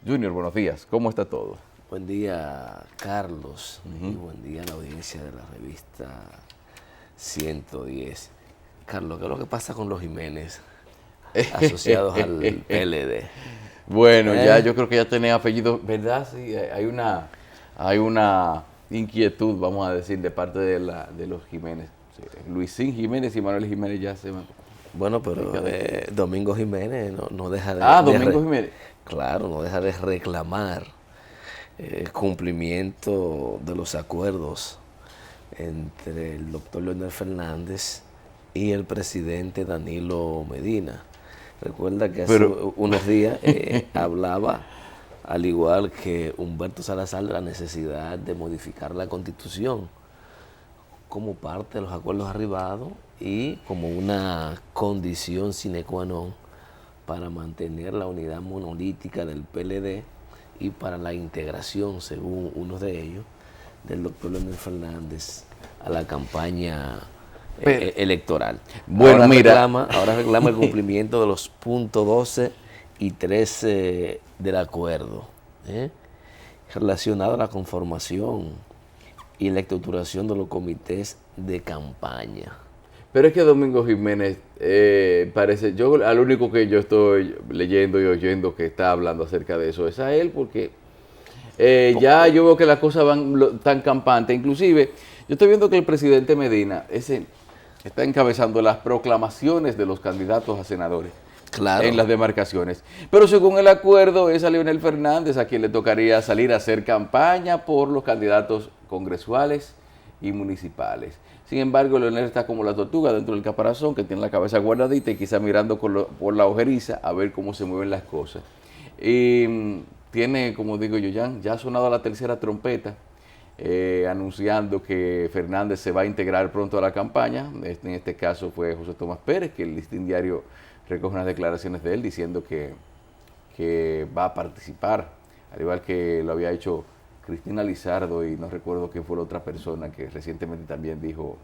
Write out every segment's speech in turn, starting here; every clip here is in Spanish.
Junior, buenos días. ¿Cómo está todo? Buen día, Carlos, y buen día a la audiencia de la revista 110. Carlos, ¿qué es lo que pasa con los Jiménez asociados al PLD? Bueno, ya ¿Eh? yo creo que ya tenía apellido, ¿verdad? Sí, hay una inquietud, vamos a decir, de parte de los Jiménez. Sí, Luisín Jiménez y Manuel Jiménez ya se van. Bueno, pero Domingo Jiménez no deja Domingo Jiménez. claro, no deja de reclamar el cumplimiento de los acuerdos entre el doctor Leonel Fernández y el presidente Danilo Medina. Recuerda que hace unos días hablaba, al igual que Humberto Salazar, de la necesidad de modificar la Constitución como parte de los acuerdos arribados y como una condición sine qua non para mantener la unidad monolítica del PLD y para la integración, según uno de ellos, del doctor Leonel Fernández a la campaña electoral. Bueno, Ahora reclama el cumplimiento de los puntos 12 y 13 del acuerdo, relacionado a la conformación y la estructuración de los comités de campaña. Pero es que Domingo Jiménez parece, yo al único que yo estoy leyendo y oyendo que está hablando acerca de eso es a él, porque ya yo veo que las cosas van tan campantes. Inclusive, yo estoy viendo que el presidente Medina está encabezando las proclamaciones de los candidatos a senadores. Claro. En las demarcaciones. Pero según el acuerdo es a Leonel Fernández a quien le tocaría salir a hacer campaña por los candidatos congresuales y municipales. Sin embargo, Leonel está como la tortuga dentro del caparazón, que tiene la cabeza guardadita y quizá mirando por la ojeriza a ver cómo se mueven las cosas. Y tiene, como digo yo, ya ha sonado la tercera trompeta, anunciando que Fernández se va a integrar pronto a la campaña. En este caso fue José Tomás Pérez, que el Listín Diario recoge unas declaraciones de él diciendo que va a participar, al igual que lo había hecho Cristina Lizardo, y no recuerdo quién fue la otra persona que recientemente también dijo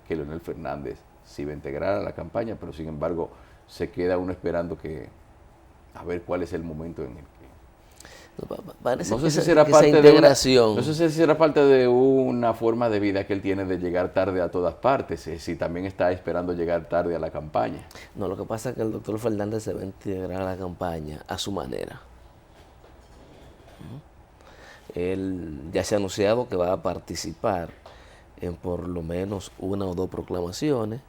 que Leonel Fernández se iba a integrar a la campaña, pero sin embargo se queda uno esperando a ver cuál es el momento en el que... No sé si será parte de una forma de vida que él tiene de llegar tarde a todas partes, si también está esperando llegar tarde a la campaña. No, lo que pasa es que el doctor Fernández se va a integrar a la campaña a su manera. Él ya se ha anunciado que va a participar en por lo menos una o dos proclamaciones.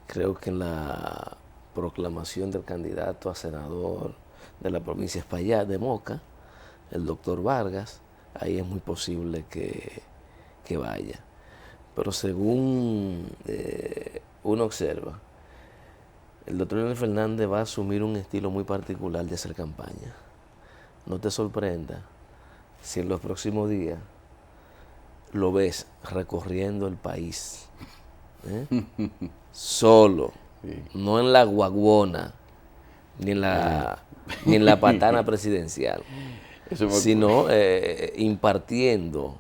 Creo que en la proclamación del candidato a senador de la provincia de Espaillat, de Moca, el doctor Vargas, ahí es muy posible que vaya. Pero según uno observa, el doctor Leonel Fernández va a asumir un estilo muy particular de hacer campaña. No te sorprenda si en los próximos días lo ves recorriendo el país, solo, no en la guaguona, ni en la patana presidencial, sino impartiendo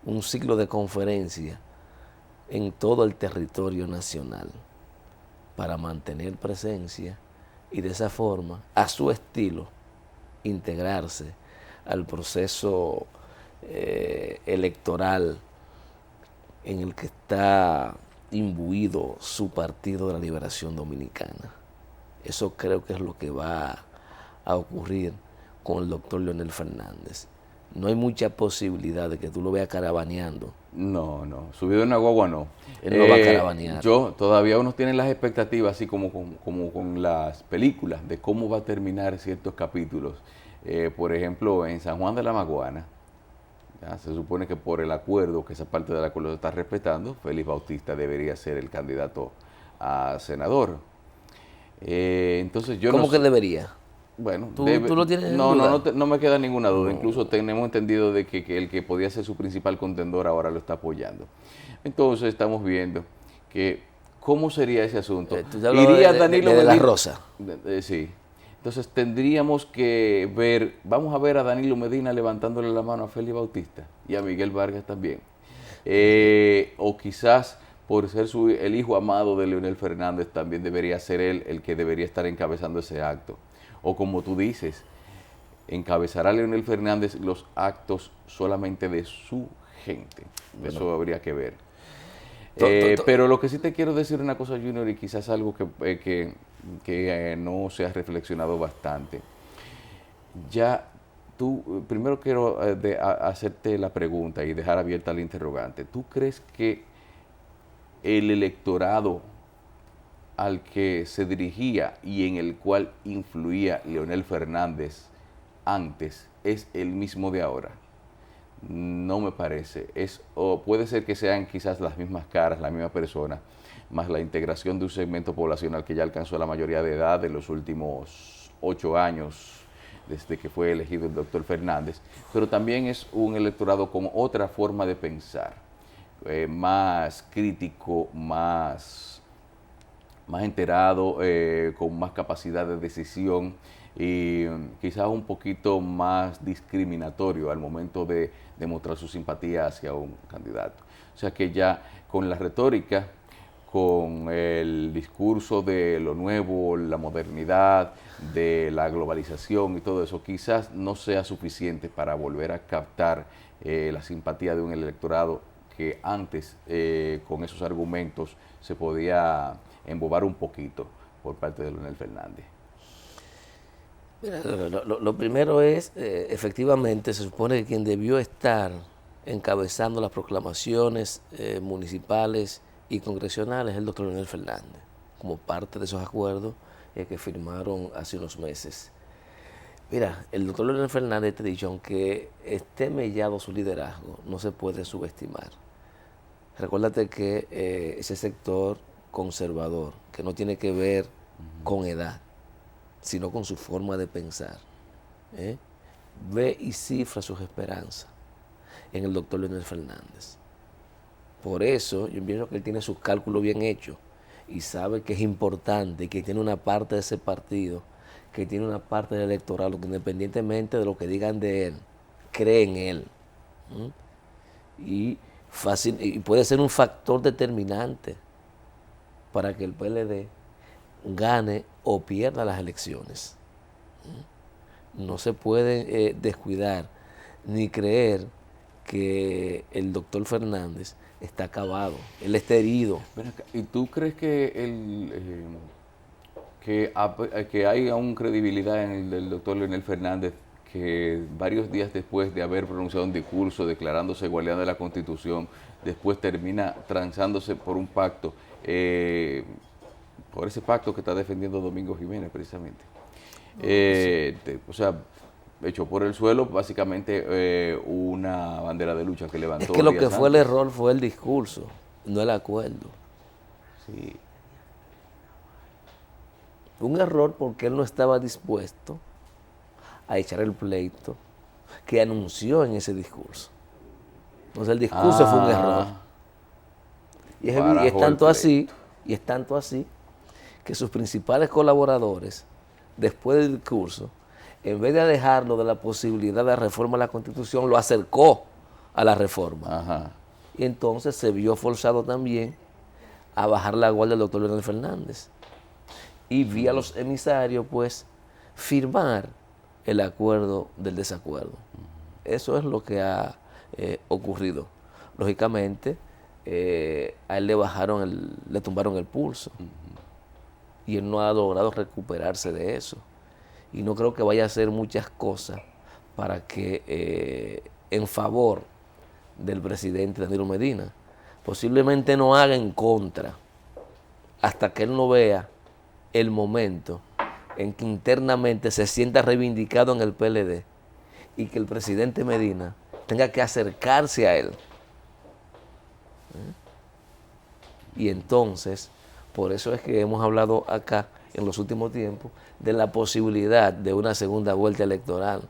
un ciclo de conferencias en todo el territorio nacional para mantener presencia y de esa forma, a su estilo, integrarse al proceso electoral en el que está imbuido su Partido de la Liberación Dominicana. Eso creo que es lo que va a ocurrir con el doctor Leonel Fernández. No hay mucha posibilidad de que tú lo veas caravaneando. No, subido en una guagua no. Él no va a caravanear. Todavía uno tiene las expectativas, así como con las películas, de cómo va a terminar ciertos capítulos. Por ejemplo, en San Juan de la Maguana, ya se supone que por el acuerdo, que esa parte del acuerdo se está respetando, Félix Bautista debería ser el candidato a senador. Entonces yo ¿Cómo no que sé. debería? Bueno, ¿Tú lo tienes en no, duda? no me queda ninguna duda. No. Incluso tenemos entendido de que el que podía ser su principal contendor ahora lo está apoyando. Entonces estamos viendo que cómo sería ese asunto. Iría Danilo de la Rosa. Sí. Entonces tendríamos que vamos a ver a Danilo Medina levantándole la mano a Félix Bautista y a Miguel Vargas también. O quizás por ser el hijo amado de Leonel Fernández, también debería ser él el que debería estar encabezando ese acto. O como tú dices, encabezará Leonel Fernández los actos solamente de su gente. Bueno. Eso habría que ver. To- to- to- Pero lo que sí te quiero decir una cosa, Junior, y quizás algo que no se ha reflexionado bastante. Ya tú, primero quiero hacerte la pregunta y dejar abierta la interrogante. ¿Tú crees que el electorado al que se dirigía y en el cual influía Leonel Fernández antes es el mismo de ahora? No me parece. O puede ser que sean quizás las mismas caras, la misma persona, más la integración de un segmento poblacional que ya alcanzó la mayoría de edad en los últimos 8 años, desde que fue elegido el doctor Fernández, pero también es un electorado con otra forma de pensar, más crítico, más enterado, con más capacidad de decisión y quizás un poquito más discriminatorio al momento de demostrar su simpatía hacia un candidato. O sea que ya con la retórica, con el discurso de lo nuevo, la modernidad, de la globalización y todo eso, quizás no sea suficiente para volver a captar la simpatía de un electorado que antes con esos argumentos se podía embobar un poquito por parte de Leonel Fernández. Mira, lo primero es, efectivamente, se supone que quien debió estar encabezando las proclamaciones municipales y congresionales es el doctor Leonel Fernández, como parte de esos acuerdos que firmaron hace unos meses. Mira, el doctor Leonel Fernández, te he dicho, aunque esté mellado su liderazgo, no se puede subestimar. Recuérdate que ese sector conservador, que no tiene que ver con edad, sino con su forma de pensar, ve y cifra sus esperanzas en el doctor Leonel Fernández. Por eso yo pienso que él tiene sus cálculos bien hechos y sabe que es importante y que tiene una parte de ese partido, que tiene una parte del electorado que independientemente de lo que digan de él, cree en él. Y puede ser un factor determinante para que el PLD gane o pierda las elecciones. No se puede descuidar ni creer que el doctor Fernández está acabado, él está herido. ¿Y tú crees que que hay aún credibilidad en el del doctor Leonel Fernández, que varios días después de haber pronunciado un discurso declarándose guardián de la Constitución, después termina transándose por un pacto, por ese pacto que está defendiendo Domingo Jiménez precisamente? O sea, echó por el suelo básicamente una bandera de lucha que levantó. Es que lo que días fue el antes. error fue el discurso, no el acuerdo. Sí. Un error porque él no estaba dispuesto a echar el pleito que anunció en ese discurso. Entonces el discurso fue un error. Y es tanto así que sus principales colaboradores, después del discurso, en vez de alejarlo de la posibilidad de reforma a la Constitución, lo acercó a la reforma. Ajá. Y entonces se vio forzado también a bajar la guardia del doctor Leonel Fernández. Y vía los emisarios, pues, firmar el acuerdo del desacuerdo. Eso es lo que ha ocurrido. Lógicamente, a él le tumbaron el pulso. Y él no ha logrado recuperarse de eso. Y no creo que vaya a hacer muchas cosas para que en favor del presidente Danilo Medina, posiblemente no haga en contra, hasta que él no vea el momento en que internamente se sienta reivindicado en el PLD y que el presidente Medina tenga que acercarse a él. Y entonces, por eso es que hemos hablado acá en los últimos tiempos de la posibilidad de una segunda vuelta electoral.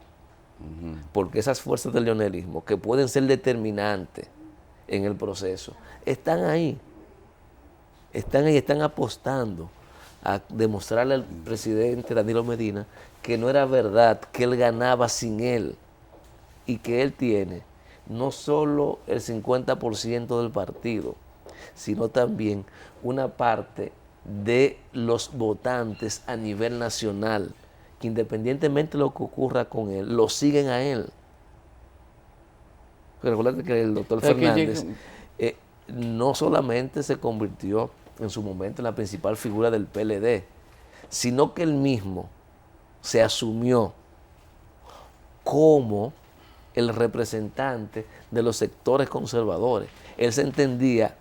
Porque esas fuerzas del leonelismo, que pueden ser determinantes en el proceso, están ahí. Están apostando a demostrarle al presidente Danilo Medina que no era verdad, que él ganaba sin él y que él tiene no solo el 50% del partido, sino también una parte de los votantes a nivel nacional que independientemente de lo que ocurra con él, lo siguen a él. Pero recuerda que el doctor Fernández no solamente se convirtió en su momento en la principal figura del PLD, sino que él mismo se asumió como el representante de los sectores conservadores. Él se entendía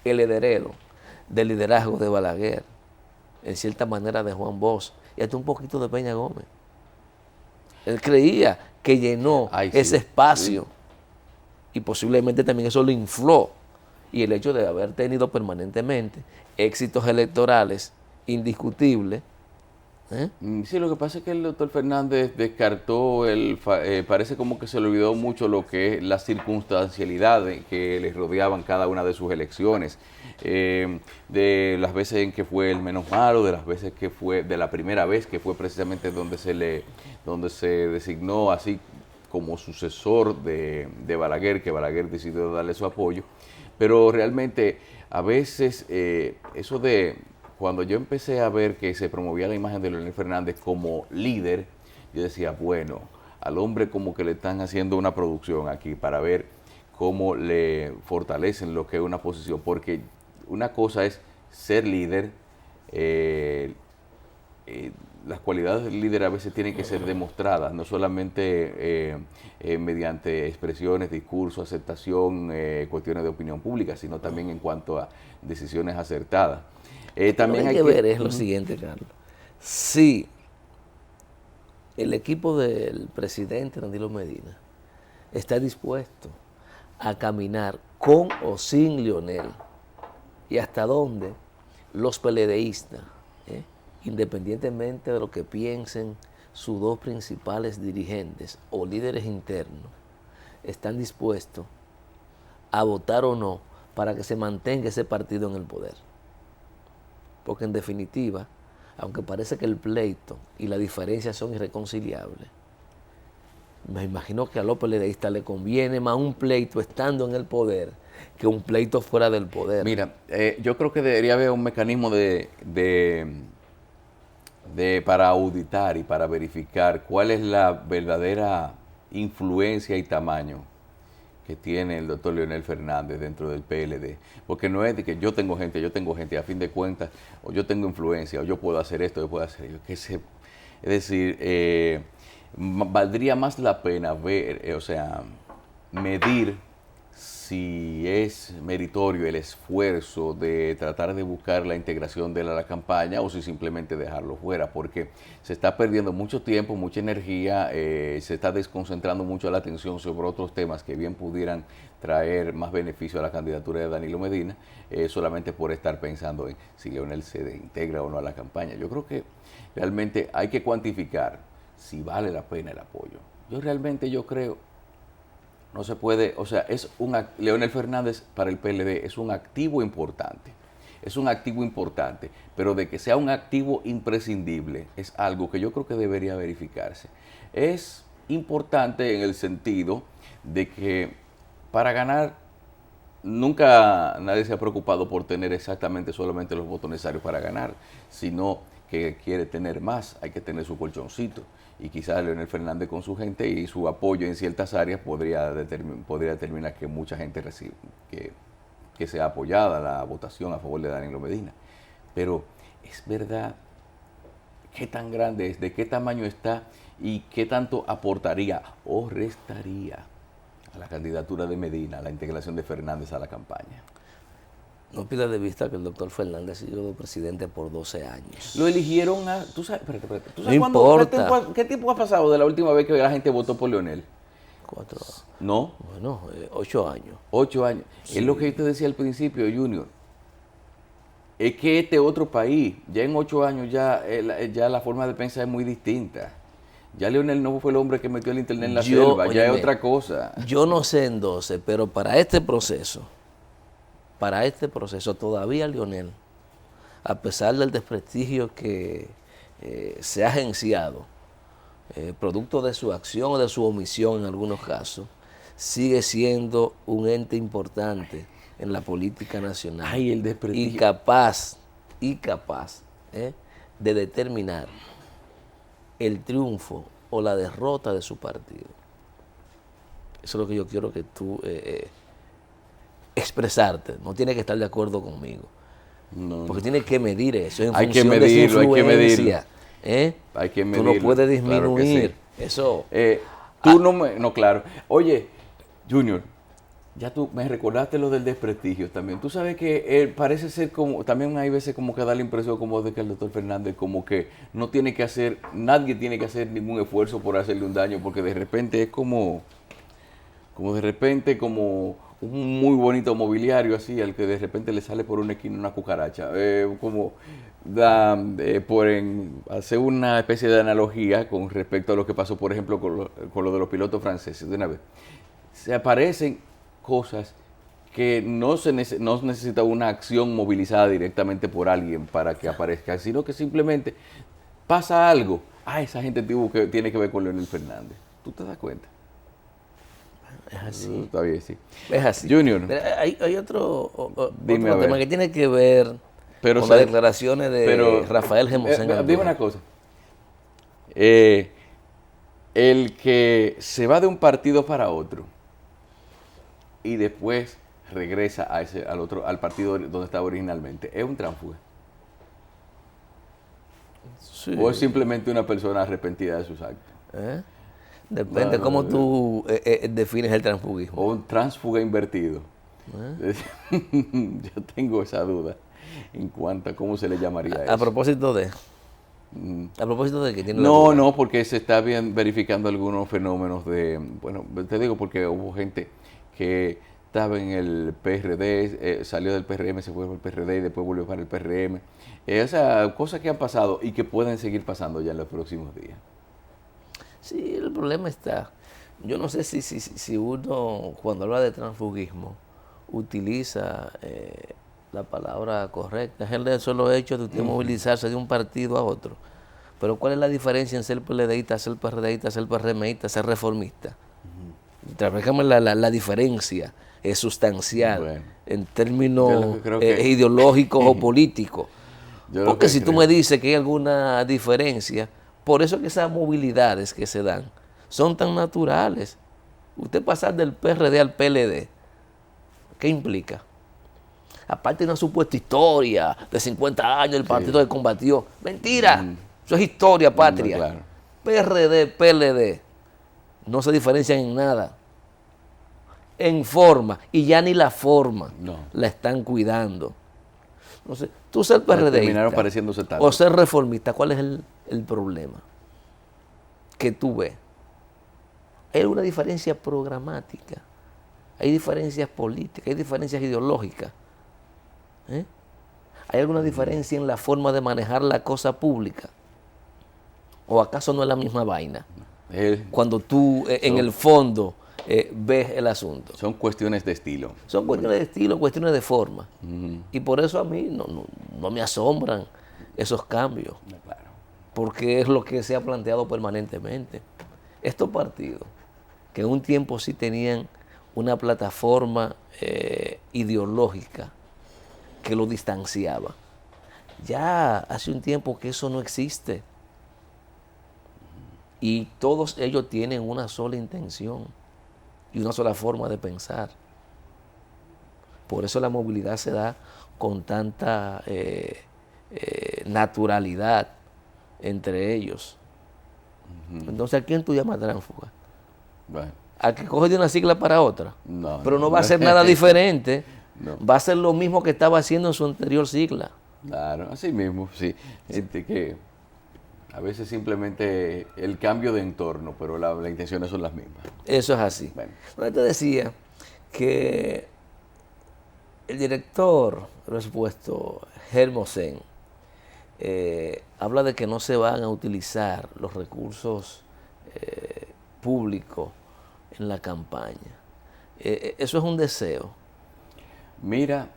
el heredero del liderazgo de Balaguer, en cierta manera de Juan Bosch y hasta un poquito de Peña Gómez. Él creía que llenó ese espacio y posiblemente también eso lo infló. Y el hecho de haber tenido permanentemente éxitos electorales indiscutibles. Sí, lo que pasa es que el doctor Fernández descartó, parece como que se le olvidó mucho lo que es la circunstancialidad que le rodeaban cada una de sus elecciones, de las veces en que fue el menos malo, de las veces que fue, de la primera vez que fue precisamente donde se designó así como sucesor de Balaguer, que Balaguer decidió darle su apoyo, pero realmente a veces eso de... Cuando yo empecé a ver que se promovía la imagen de Leonel Fernández como líder, yo decía, bueno, al hombre como que le están haciendo una producción aquí para ver cómo le fortalecen lo que es una posición, porque una cosa es ser líder, las cualidades del líder a veces tienen que ser demostradas, no solamente mediante expresiones, discursos, aceptación, cuestiones de opinión pública, sino también en cuanto a decisiones acertadas. También hay que ver es lo siguiente, Carlos. Si el equipo del presidente Danilo Medina está dispuesto a caminar con o sin Leonel, y hasta dónde los PLDistas, independientemente de lo que piensen sus dos principales dirigentes o líderes internos, están dispuestos a votar o no para que se mantenga ese partido en el poder. Porque en definitiva, aunque parece que el pleito y la diferencia son irreconciliables, me imagino que a los PLDistas le conviene más un pleito estando en el poder que un pleito fuera del poder. Mira, yo creo que debería haber un mecanismo para auditar y para verificar cuál es la verdadera influencia y tamaño que tiene el doctor Leonel Fernández dentro del PLD. Porque no es de que yo tengo gente, a fin de cuentas, o yo tengo influencia, o yo puedo hacer esto, yo puedo hacer aquello. Es decir, valdría más la pena ver, medir si es meritorio el esfuerzo de tratar de buscar la integración de él a la campaña o si simplemente dejarlo fuera, porque se está perdiendo mucho tiempo, mucha energía, se está desconcentrando mucho la atención sobre otros temas que bien pudieran traer más beneficio a la candidatura de Danilo Medina, solamente por estar pensando en si Leonel se integra o no a la campaña. Yo creo que realmente hay que cuantificar si vale la pena el apoyo. Yo creo no se puede, Leonel Fernández para el PLD es un activo importante, pero de que sea un activo imprescindible es algo que yo creo que debería verificarse. Es importante en el sentido de que para ganar nunca nadie se ha preocupado por tener exactamente solamente los votos necesarios para ganar, sino que quiere tener más, hay que tener su colchoncito. Y quizás Leonel Fernández con su gente y su apoyo en ciertas áreas podría determinar que mucha gente reciba, que sea apoyada la votación a favor de Danilo Medina. Pero es verdad, ¿qué tan grande es? ¿De qué tamaño está? ¿Y qué tanto aportaría o restaría a la candidatura de Medina, a la integración de Fernández a la campaña? No pierdas de vista que el doctor Fernández siguió de presidente por 12 años. Lo eligieron a... ¿Tú sabes, espérate. ¿Tú sabes no importa. ¿Qué tiempo ha pasado de la última vez que la gente votó por Leonel? 4. ¿No? Bueno, 8 años. 8 años. Sí. Es lo que yo te decía al principio, Junior. Es que este otro país, ya en 8 años ya la forma de pensar es muy distinta. Ya Leonel no fue el hombre que metió el internet en la selva, ya es otra cosa. Yo no sé en 12, pero para este proceso todavía Leonel, a pesar del desprestigio que se ha agenciado, producto de su acción o de su omisión en algunos casos, sigue siendo un ente importante en la política nacional. Ay, el desprestigio. Y capaz de determinar el triunfo o la derrota de su partido. Eso es lo que yo quiero que tú expresarte. No tienes que estar de acuerdo conmigo. No, Porque tienes que medir eso en hay que función medirlo, de hay su que medirlo. influencia. Hay que Tú medirlo. no puedes Claro que sí. disminuir eso. Tú no me... No, claro. Oye, Junior, ya tú me recordaste lo del desprestigio también. Tú sabes que él parece ser como... También hay veces como que da la impresión como de que el doctor Fernández como que no tiene que hacer... Nadie tiene que hacer ningún esfuerzo por hacerle un daño porque de repente es como un muy bonito mobiliario así, al que de repente le sale por una esquina una cucaracha. Hacer una especie de analogía con respecto a lo que pasó, por ejemplo, con lo de los pilotos franceses. De una vez, se aparecen cosas que no necesita una acción movilizada directamente por alguien para que aparezca, sino que simplemente pasa algo. Esa gente tiene que ver con Leonel Fernández. ¿Tú te das cuenta? Es así. Está bien, sí. Es así. Junior. Pero hay otro Dime, a ver. tema que tiene que ver Pero, con las declaraciones de Rafael Gemosén Dime Andújar. una cosa. El que se va de un partido para otro y después regresa al partido donde estaba originalmente, ¿es un tránsfuga? Sí. ¿O es simplemente una persona arrepentida de sus actos? Depende cómo tú defines el transfugismo. ¿O un tránsfuga invertido? Yo tengo esa duda en cuanto a cómo se le llamaría eso. A propósito de que tiene No, porque se está bien verificando algunos fenómenos bueno, te digo porque hubo gente que estaba en el PRD, salió del PRM, se fue al PRD y después volvió para el PRM. Esas cosas que han pasado y que pueden seguir pasando ya en los próximos días. Sí, el problema está. Yo no sé si uno, cuando habla de transfugismo, utiliza la palabra correcta. Es el solo hecho de usted movilizarse de un partido a otro. Pero ¿cuál es la diferencia en ser PLDista, ser PRDista, ser PRMista, ser reformista? Trabajamos la diferencia es sustancial en términos ideológicos o políticos. Porque si tú me dices que hay alguna diferencia, por eso que esas movilidades que se dan son tan naturales. Usted pasar del PRD al PLD, ¿qué implica? Aparte de una supuesta historia de 50 años del partido que combatió. Mentira, eso es historia patria. Claro. PRD, PLD, no se diferencian en nada. En forma, y ya ni la forma la están cuidando. No sé, tú ser PRDista o ser reformista, ¿cuál es el problema que tú ves? Hay una diferencia programática, hay diferencias políticas, hay diferencias ideológicas. ¿Hay alguna diferencia en la forma de manejar la cosa pública? ¿O acaso no es la misma vaina? Cuando tú en el fondo ves el asunto. Son cuestiones de estilo. Son cuestiones de estilo, cuestiones de forma. Y por eso a mí no me asombran esos cambios. Claro. Porque es lo que se ha planteado permanentemente. Estos partidos, que en un tiempo sí tenían una plataforma ideológica que lo distanciaba, ya hace un tiempo que eso no existe. Y todos ellos tienen una sola intención y una sola forma de pensar. Por eso la movilidad se da con tanta naturalidad entre ellos. Entonces, ¿a quién tú llamas tránsfuga? Bueno. ¿Al que coge de una sigla para otra? No, pero no va a ser nada diferente. Va a ser lo mismo que estaba haciendo en su anterior sigla. Claro, así mismo, sí. Que a veces simplemente el cambio de entorno, pero las intenciones son las mismas. Eso es así. Bueno. Yo te decía que el director, por supuesto, Gemosén, habla de que no se van a utilizar los recursos públicos en la campaña. ¿Eso es un deseo? Mira,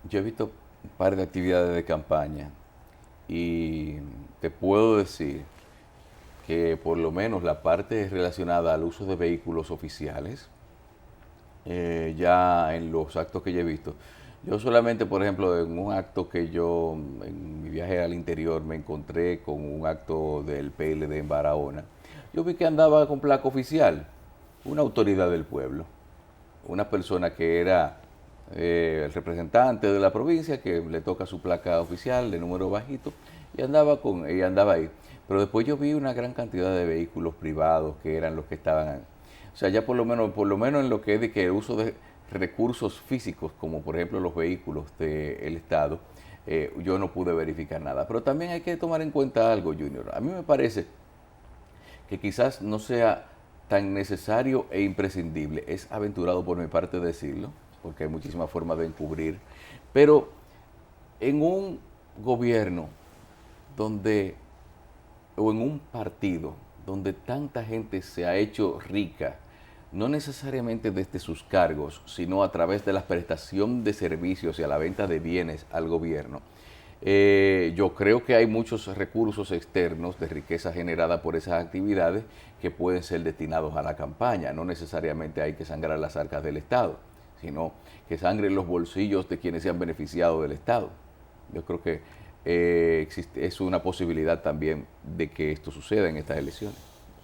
yo he visto un par de actividades de campaña y te puedo decir que por lo menos la parte relacionada al uso de vehículos oficiales, ya en los actos que yo he visto, Yo solamente, por ejemplo, en un acto que yo, en mi viaje al interior, me encontré con un acto del PLD en Barahona. Yo vi que andaba con placa oficial, una autoridad del pueblo, una persona que era el representante de la provincia, que le toca su placa oficial de número bajito, y andaba ahí. Pero después yo vi una gran cantidad de vehículos privados que eran los que estaban. O sea, ya por lo menos en lo que es de que el uso de recursos físicos, como por ejemplo los vehículos del Estado, yo no pude verificar nada. Pero también hay que tomar en cuenta algo, Junior. A mí me parece que quizás no sea tan necesario e imprescindible. Es aventurado por mi parte decirlo, porque hay muchísimas formas de encubrir. Pero en un gobierno donde, o en un partido donde tanta gente se ha hecho rica, no necesariamente desde sus cargos, sino a través de la prestación de servicios y a la venta de bienes al gobierno, yo creo que hay muchos recursos externos de riqueza generada por esas actividades que pueden ser destinados a la campaña. No necesariamente hay que sangrar las arcas del Estado, sino que sangren los bolsillos de quienes se han beneficiado del Estado. Yo creo que es una posibilidad también de que esto suceda en estas elecciones.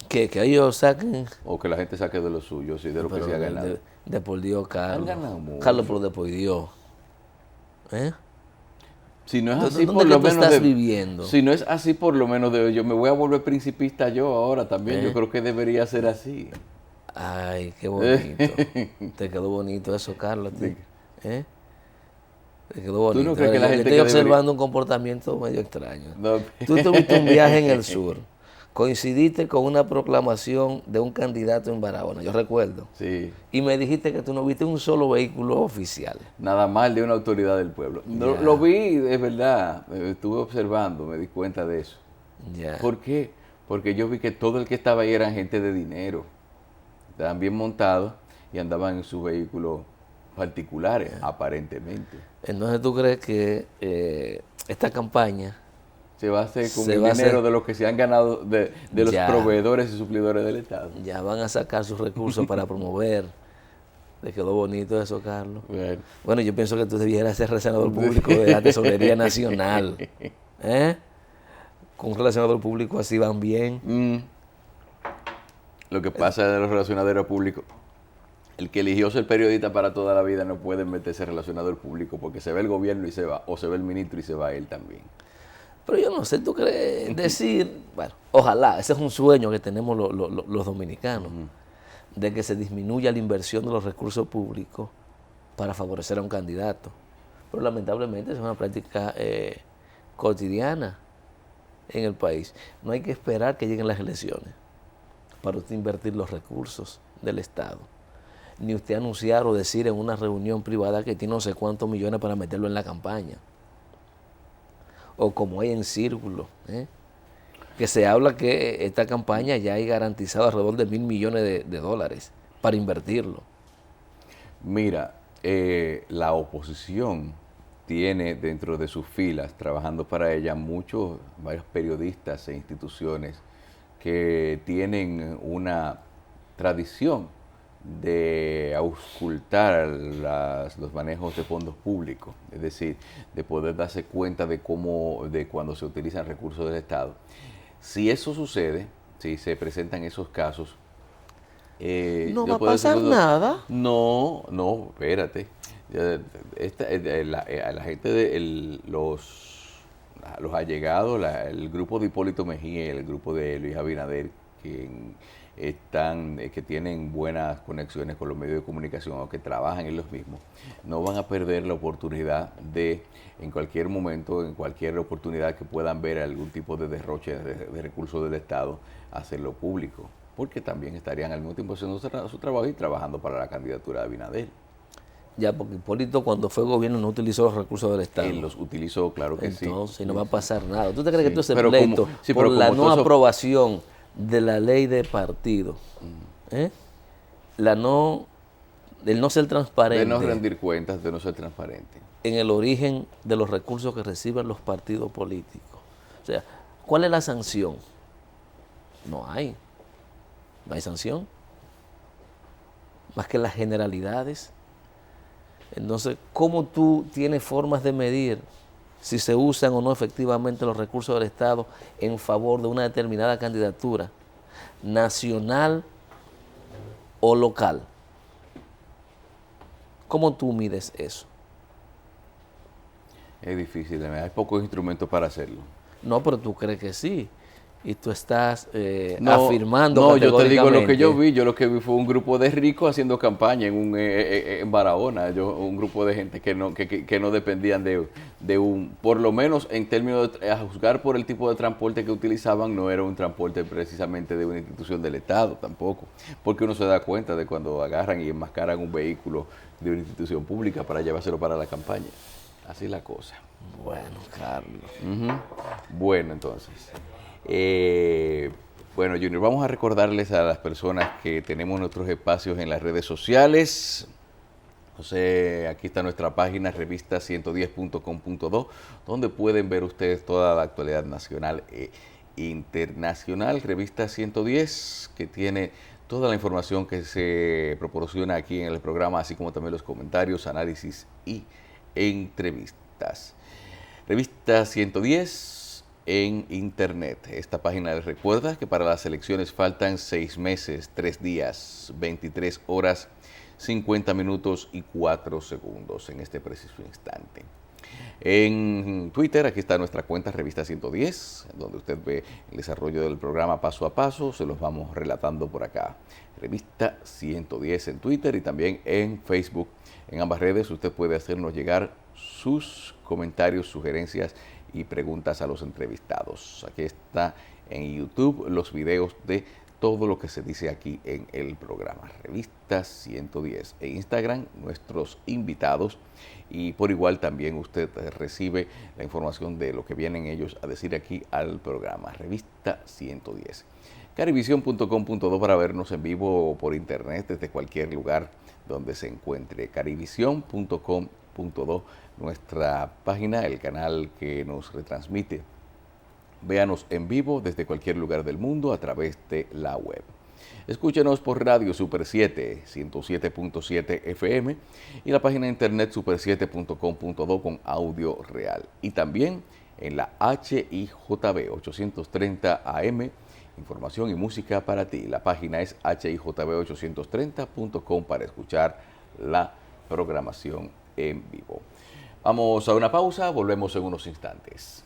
Que ellos saquen. O que la gente saque de lo suyo, sí, de lo que se ha ganado. De por Dios, Carlos. Han ganado mucho. Carlos, pero de por Dios. ¿Eh? Si no es así, ¿Dónde por que lo tú menos estás viviendo? Si no es así, por lo menos yo me voy a volver principista yo ahora también. ¿Eh? Yo creo que debería ser así. Ay, qué bonito. Te quedó bonito eso, Carlos. ¿Eh? Te quedó bonito. ¿Tú no crees que la gente estoy observando un comportamiento medio extraño. No. Tú tuviste un viaje en el sur. Coincidiste con una proclamación de un candidato en Barahona, yo recuerdo. Sí. Y me dijiste que tú no viste un solo vehículo oficial. Nada mal de una autoridad del pueblo. Lo vi, es verdad. Estuve observando, me di cuenta de eso. Ya. ¿Por qué? Porque yo vi que todo el que estaba ahí eran gente de dinero. Estaban bien montados y andaban en sus vehículos particulares, aparentemente. Entonces, ¿tú crees que esta campaña se va a hacer con el dinero de los que se han ganado de los proveedores y suplidores del Estado? Ya van a sacar sus recursos para promover? ¿Te quedó bonito eso, Carlos? Bueno, yo pienso que tú debieras ser relacionador público de la Tesorería Nacional. Con un relacionador público así van bien. Lo que pasa de los relacionadores públicos, el que eligió ser periodista para toda la vida no puede meterse relacionador público porque se ve el gobierno y se va, o se ve el ministro y se va él también. Pero yo no sé, ¿tú crees decir? Bueno, ojalá, ese es un sueño que tenemos los dominicanos, de que se disminuya la inversión de los recursos públicos para favorecer a un candidato. Pero lamentablemente es una práctica cotidiana en el país. No hay que esperar que lleguen las elecciones para usted invertir los recursos del Estado. Ni usted anunciar o decir en una reunión privada que tiene no sé cuántos millones para meterlo en la campaña. O como hay en círculo, que se habla que esta campaña ya hay garantizado alrededor de $1.000 millones de dólares para invertirlo. Mira, la oposición tiene dentro de sus filas, trabajando para ella, varios periodistas e instituciones que tienen una tradición de auscultar los manejos de fondos públicos, es decir, de poder darse cuenta de cuando se utilizan recursos del Estado. Si eso sucede, si se presentan esos casos, no va a pasar nada. No, espérate. La gente los allegados, el grupo de Hipólito Mejía y el grupo de Luis Abinader, que tienen buenas conexiones con los medios de comunicación o que trabajan en los mismos, no van a perder la oportunidad de, en cualquier momento, en cualquier oportunidad que puedan ver algún tipo de derroche de recursos del Estado, hacerlo público, porque también estarían al mismo tiempo haciendo su trabajo y trabajando para la candidatura de Abinader. Ya, porque Hipólito cuando fue gobierno no utilizó los recursos del Estado. Él los utilizó, claro que sí. Entonces no va a pasar nada. ¿Tú te crees que esto es el pleito por la no aprobación de la ley de partido? El no ser transparente. De no rendir cuentas, de no ser transparente. En el origen de los recursos que reciben los partidos políticos. O sea, ¿cuál es la sanción? No hay sanción. Más que las generalidades. Entonces, ¿cómo tú tienes formas de medir si se usan o no efectivamente los recursos del Estado en favor de una determinada candidatura, nacional o local? ¿Cómo tú mides eso? Es difícil, hay pocos instrumentos para hacerlo. No, pero tú crees que sí. Y tú estás No, afirmando no, yo te digo lo que yo categóricamente. vi. Yo lo que vi fue un grupo de ricos haciendo campaña en Barahona. Un grupo de gente que no dependían de un, por lo menos en términos de, a juzgar por el tipo de transporte que utilizaban, no era un transporte precisamente de una institución del Estado tampoco. Porque uno se da cuenta de cuando agarran y enmascaran un vehículo de una institución pública para llevárselo para la campaña. Así es la cosa. Bueno, Carlos. Ujú. Bueno, entonces. eh, bueno, Junior, vamos a recordarles a las personas que tenemos nuestros espacios en las redes sociales. Entonces, aquí está nuestra página revista110.com.do, donde pueden ver ustedes toda la actualidad nacional e internacional. Revista 110, que tiene toda la información que se proporciona aquí en el programa, así como también los comentarios, análisis y entrevistas. Revista 110 en internet. Esta página les recuerda que para las elecciones faltan 6 meses, 3 días, 23 horas, 50 minutos y 4 segundos en este preciso instante. En Twitter, aquí está nuestra cuenta Revista 110, donde usted ve el desarrollo del programa paso a paso, se los vamos relatando por acá. Revista 110 en Twitter y también en Facebook. En ambas redes usted puede hacernos llegar sus comentarios, sugerencias y preguntas a los entrevistados. Aquí está en YouTube los videos de todo lo que se dice aquí en el programa. Revista 110. En Instagram, nuestros invitados. Y por igual también usted recibe la información de lo que vienen ellos a decir aquí al programa. Revista 110. Carivision.com.do para vernos en vivo o por internet desde cualquier lugar donde se encuentre. Carivision.com.do, nuestra página, el canal que nos retransmite. Véanos en vivo desde cualquier lugar del mundo a través de la web. Escúchenos por Radio Super 7, 107.7 FM y la página de internet super7.com.do con audio real. Y también en la HIJB 830 AM, información y música para ti. La página es HIJB830.com para escuchar la programación en vivo. Vamos a una pausa, volvemos en unos instantes.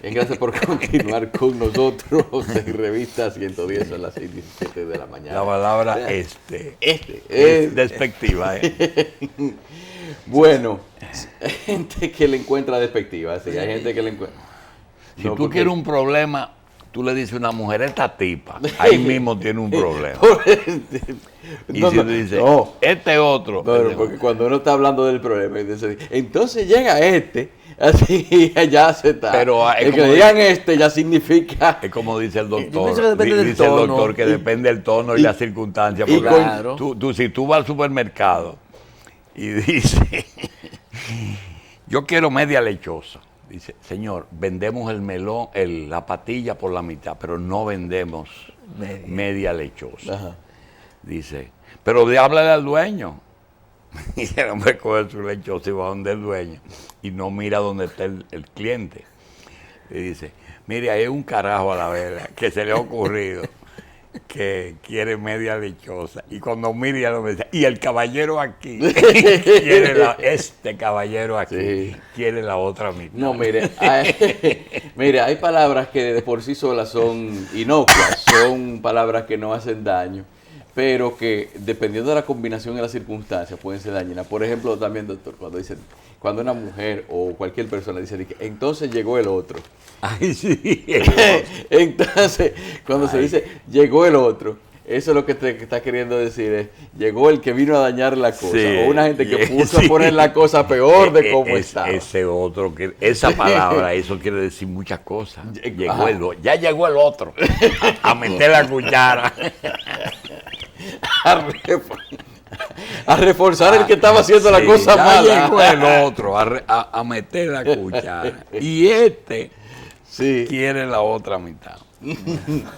Gracias por continuar con nosotros en Revista 110 a las 6:17 de la mañana. La palabra es despectiva. Bueno, hay gente que le encuentra despectiva, sí, hay gente que le encuentra. Si tú quieres un problema, tú le dices a una mujer, esta tipa, ahí mismo tiene un problema. Y si tú dices, este otro. No, porque cuando uno está hablando del problema, entonces llega así ya se está. Pero el que le digan ya significa. Es como dice el doctor. Dice el doctor que depende del tono y la circunstancia. Porque claro. si tú vas al supermercado y dices, yo quiero media lechosa. Dice, señor, vendemos el melón, la patilla por la mitad, pero no vendemos media lechosa. Ajá. Dice, pero háblale al dueño. Y el hombre coge su lechosa y va donde el dueño y no mira dónde está el cliente. Y dice, mire, hay un carajo a la vela que se le ha ocurrido que quiere media lechosa. Y cuando mira, ya lo dice, y el caballero aquí, este caballero aquí, quiere la otra mitad. No, mire, hay palabras que de por sí solas son inocuas, son palabras que no hacen daño, pero que dependiendo de la combinación y las circunstancias pueden ser dañinas. Por ejemplo, también, doctor, cuando una mujer o cualquier persona dice, entonces llegó el otro. Ay, sí. Entonces, cuando se dice, llegó el otro, eso es lo que te está queriendo decir, es, llegó el que vino a dañar la cosa. Sí, o una gente que puso a poner la cosa peor de cómo estaba. Ese otro, esa palabra, eso quiere decir muchas cosas. Ya llegó el otro a meter la cuchara. A reforzar el que estaba haciendo la cosa ya mala. Ya llegó el otro a meter la cuchara. Y quiere la otra mitad.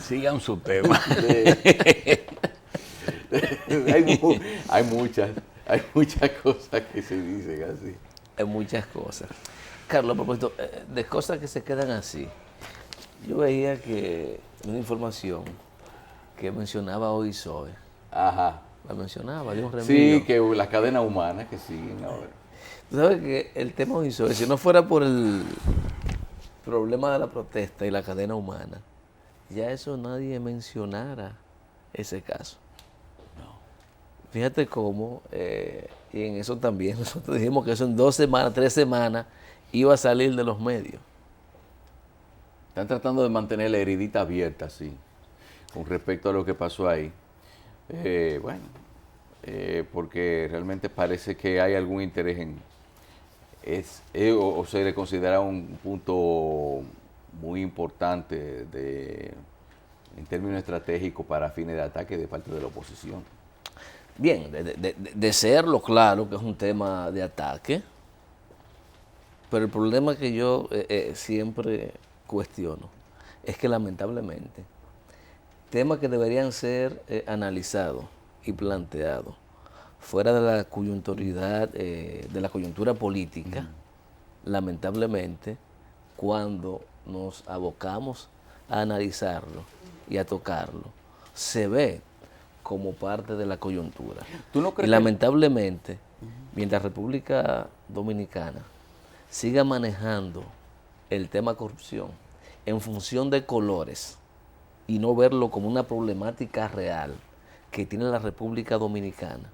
Sigan su tema. Hay muchas cosas que se dicen así. Hay muchas cosas. Carlos, a propósito, de cosas que se quedan así. Yo veía que una información que mencionaba hoy Zoe. Ajá. La mencionaba, de un remillo. Sí, que las cadenas humanas que siguen ahora. Tú sabes que el tema hoy Zoe, si no fuera por el problema de la protesta y la cadena humana, ya eso nadie mencionara ese caso. No. Fíjate cómo, y en eso también, nosotros dijimos que eso en 2 semanas, 3 semanas, iba a salir de los medios. Están tratando de mantener la heridita abierta, sí, con respecto a lo que pasó ahí. Porque realmente parece que hay algún interés o se le considera un punto muy importante en términos estratégicos para fines de ataque de parte de la oposición. Bien, de serlo, claro que es un tema de ataque, pero el problema que yo siempre cuestiono es que lamentablemente temas que deberían ser analizados y planteados fuera de la coyunturidad, de la coyuntura política, lamentablemente, cuando nos abocamos a analizarlo y a tocarlo, se ve como parte de la coyuntura. ¿Tú no crees y lamentablemente, mientras República Dominicana siga manejando el tema corrupción en función de colores y no verlo como una problemática real que tiene la República Dominicana,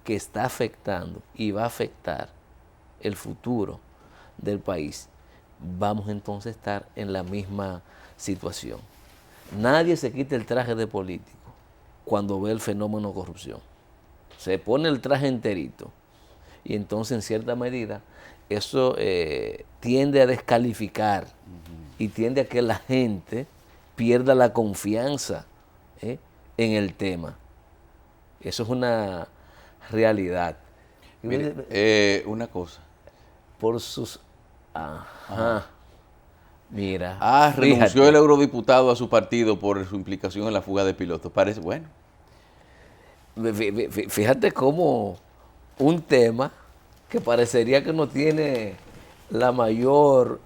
que está afectando y va a afectar el futuro del país, vamos entonces a estar en la misma situación. Nadie se quita el traje de político cuando ve el fenómeno corrupción. Se pone el traje enterito y entonces en cierta medida eso tiende a descalificar y tiende a que la gente pierda la confianza en el tema. Eso es una realidad. Mire, una cosa. Por sus... Ajá. Mira. Renunció el eurodiputado a su partido por su implicación en la fuga de pilotos. Parece bueno. Fíjate cómo un tema que parecería que no tiene la mayor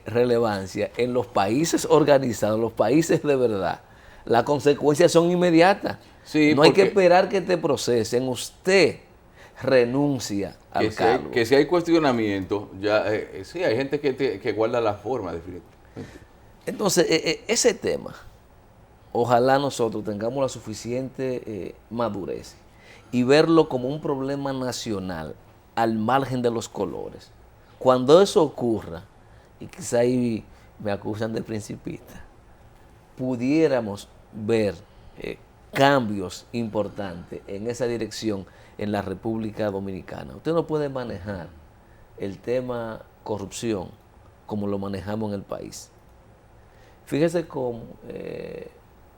relevancia en los países organizados, los países de verdad, las consecuencias son inmediatas. Sí, no hay que esperar que te procesen. Usted renuncia al cargo. Que si hay cuestionamiento, ya sí, hay gente que guarda la forma, definitivamente. Entonces, ese tema, ojalá nosotros tengamos la suficiente madurez y verlo como un problema nacional al margen de los colores. Cuando eso ocurra, y quizá ahí me acusan de principista, pudiéramos ver cambios importantes en esa dirección en la República Dominicana. Usted no puede manejar el tema corrupción como lo manejamos en el país. Fíjese como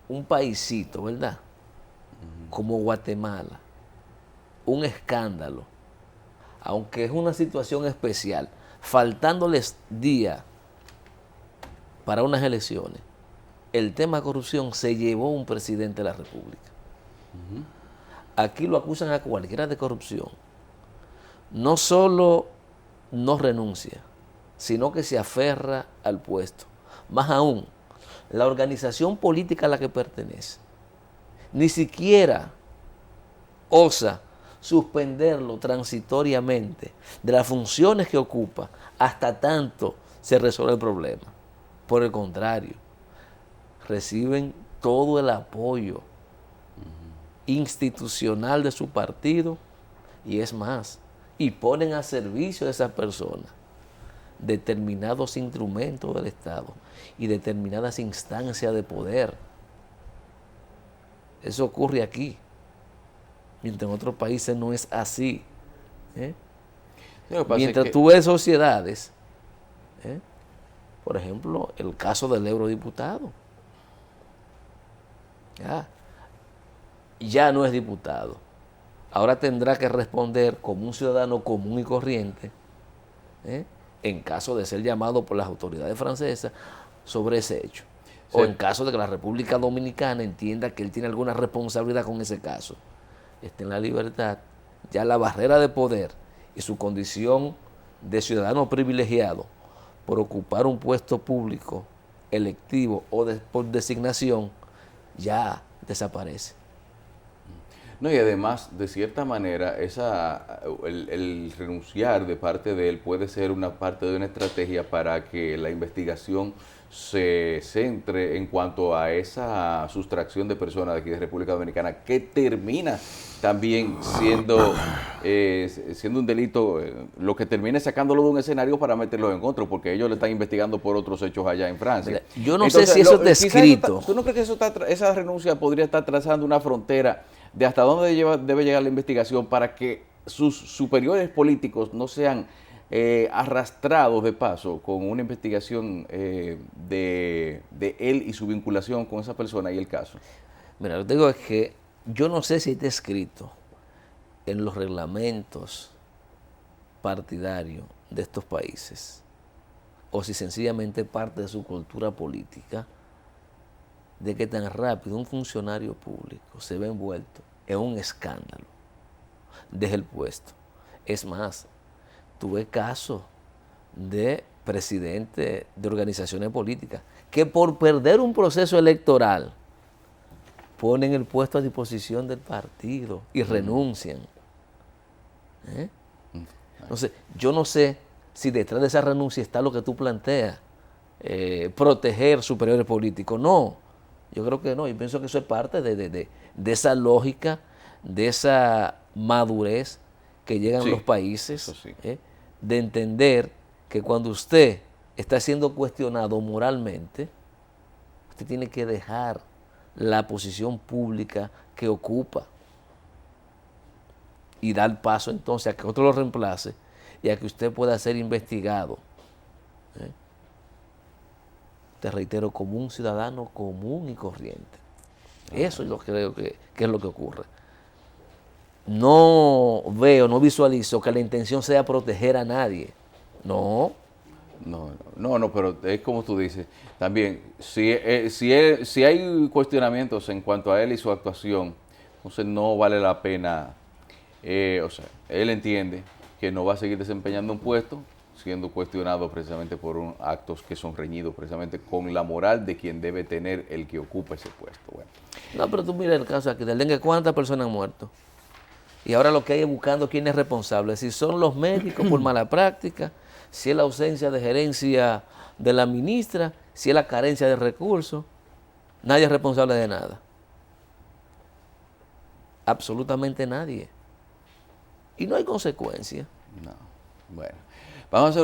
un paisito, ¿verdad? Como Guatemala, un escándalo, aunque es una situación especial, faltándoles días para unas elecciones, el tema corrupción se llevó un presidente de la República. Aquí lo acusan a cualquiera de corrupción. No solo no renuncia, sino que se aferra al puesto. Más aún, la organización política a la que pertenece ni siquiera osa suspenderlo transitoriamente de las funciones que ocupa hasta tanto se resuelve el problema. Por el contrario, reciben todo el apoyo institucional de su partido y es más, y ponen a servicio de esas personas determinados instrumentos del Estado y determinadas instancias de poder. Eso ocurre aquí, mientras en otros países no es así. Mientras tú ves sociedades, por ejemplo, el caso del eurodiputado, ya no es diputado, ahora tendrá que responder como un ciudadano común y corriente, en caso de ser llamado por las autoridades francesas sobre ese hecho. Sí. O en caso de que la República Dominicana entienda que él tiene alguna responsabilidad con ese caso. Está en la libertad. Ya la barrera de poder y su condición de ciudadano privilegiado por ocupar un puesto público, electivo o por designación, ya desaparece. No, y además, de cierta manera, el renunciar de parte de él puede ser una parte de una estrategia para que la investigación se centre en cuanto a esa sustracción de personas de aquí de República Dominicana, que termina también siendo un delito, lo que termina es sacándolo de un escenario para meterlo en contra, porque ellos le están investigando por otros hechos allá en Francia. Mira, yo no sé si eso es descrito. ¿Tú no crees que esa renuncia podría estar trazando una frontera de hasta dónde debe llegar la investigación para que sus superiores políticos no sean arrastrados de paso con una investigación de él y su vinculación con esa persona y el caso? Mira, lo que digo es que yo no sé si está escrito en los reglamentos partidarios de estos países o si sencillamente parte de su cultura política de que tan rápido un funcionario público se ve envuelto en un escándalo, deja el puesto. Es más, tuve casos de presidentes de organizaciones políticas que por perder un proceso electoral ponen el puesto a disposición del partido y renuncian. Entonces, yo no sé si detrás de esa renuncia está lo que tú planteas, proteger superiores políticos. No, yo creo que no. Yo pienso que eso es parte de esa lógica, de esa madurez que llegan los países, de entender que cuando usted está siendo cuestionado moralmente, usted tiene que dejar la posición pública que ocupa y dar paso entonces a que otro lo reemplace y a que usted pueda ser investigado. Te reitero, como un ciudadano común y corriente. Eso es lo que creo que es lo que ocurre. No veo, no visualizo que la intención sea proteger a nadie. No. No, pero es como tú dices. También, si hay cuestionamientos en cuanto a él y su actuación, entonces no vale la pena. Él entiende que no va a seguir desempeñando un puesto siendo cuestionado precisamente por actos que son reñidos precisamente con la moral de quien debe tener el que ocupa ese puesto. Bueno. No, pero tú mira el caso aquí del dengue, ¿cuántas personas han muerto? Y ahora lo que hay es buscando quién es responsable. Si son los médicos por mala práctica, si es la ausencia de gerencia de la ministra, si es la carencia de recursos. Nadie es responsable de nada. Absolutamente nadie. Y no hay consecuencia. No. Bueno, vamos a hacer